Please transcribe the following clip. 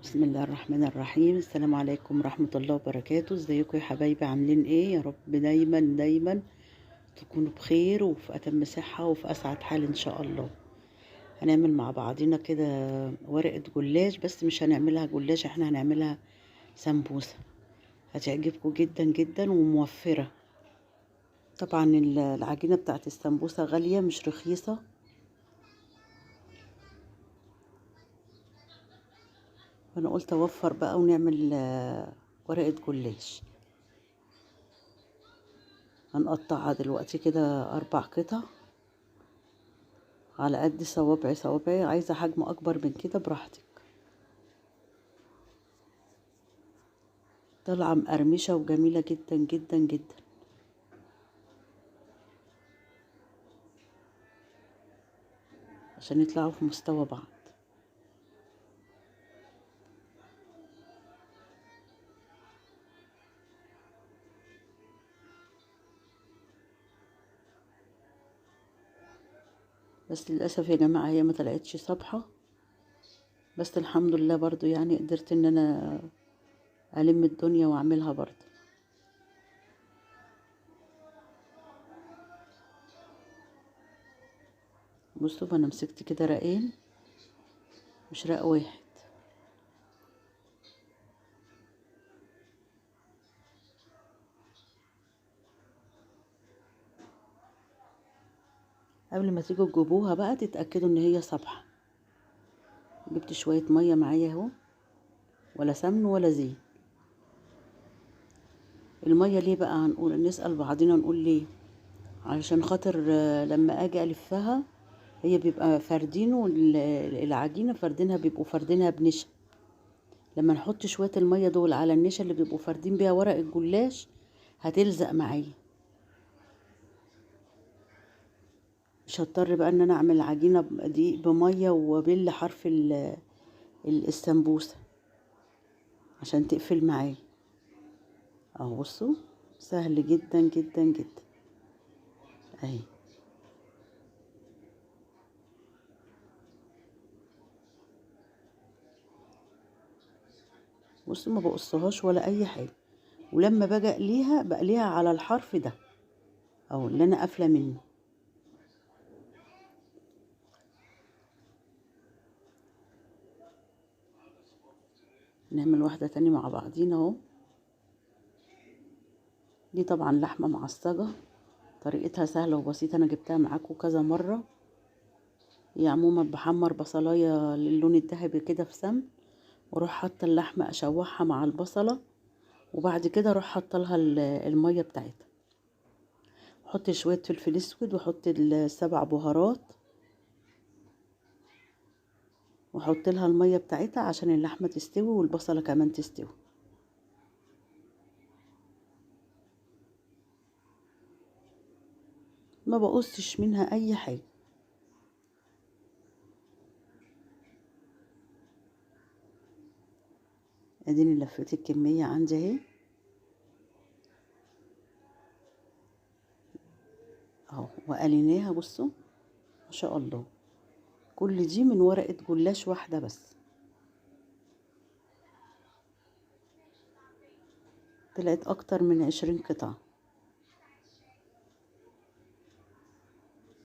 بسم الله الرحمن الرحيم. السلام عليكم ورحمة الله وبركاته. ازيكم يا حبايبي؟ عاملين ايه؟ يا رب دايما دايما تكونوا بخير وفي أتم صحة وفي أسعد حال إن شاء الله. هنعمل مع بعضنا كده ورقة جلاش، بس مش هنعملها جلاش، احنا هنعملها سمبوسة. هتعجبكم جدا جدا وموفرة. طبعا العجينة بتاعت السمبوسة غالية مش رخيصة، فأنا قلت أوفر بقى ونعمل ورقة جلاش. هنقطعها دلوقتي كده 4 قطع على قد صوابعي. عايزة حجم اكبر من كده براحتك. طالعة مقرمشة وجميلة جدا جدا جدا. عشان يطلعوا في مستوى بعض. بس للأسف يا جماعة هي ما طلعتش صبحة، بس الحمد لله برضو يعني قدرت ان انا ألم الدنيا واعملها برضو. بصوا انا مسكت كده رقين، مش رق واحد. قبل ما تيجوا تجيبوها بقى تتأكدوا ان هي صبحة. جبت شوية مية معايا اهو، ولا سمن ولا زيت. المية ليه بقى؟ هنقول نسأل بعضنا نقول ليه. علشان خاطر لما اجي الفها هي بيبقى فردينه العجينه فردينها، بيبقوا فردينها بنشا. لما نحط شويه الميه دول على النشا اللي بيبقوا فاردين بيها ورق الجلاش هتلزق معايا. مش هضطر بقى ان انا اعمل عجينه دي بميه وبل حرف السمبوسه عشان تقفل معايا. اهو بصوا، سهل جدا جدا جدا اهي. بصوا ما بقصهاش ولا اي حاجه، ولما باجي اقليها بقليها على الحرف ده اهو اللي انا قافله منه. نعمل واحده تاني مع بعضينا اهو. دي طبعا لحمه معصجه، طريقتها سهله وبسيطه، انا جبتها معاكم كذا مره. هي عموما بحمر بصلايه للون الذهبي كده في سمن، واروح حاطه اللحمه اشوحها مع البصله، وبعد كده اروح حاطه لها الميه بتاعتها. احط شويه فلفل اسود واحط ال7 بهارات، واحط لها الميه بتاعتها عشان اللحمه تستوي والبصله كمان تستوي. ما بقصش منها اي حاجه. اديني لفيت الكميه عندي اهي اهو، وقليناها. بصوا ما شاء الله، كل دي من ورقه جلاش واحده بس. طلعت اكتر من 20 قطعة.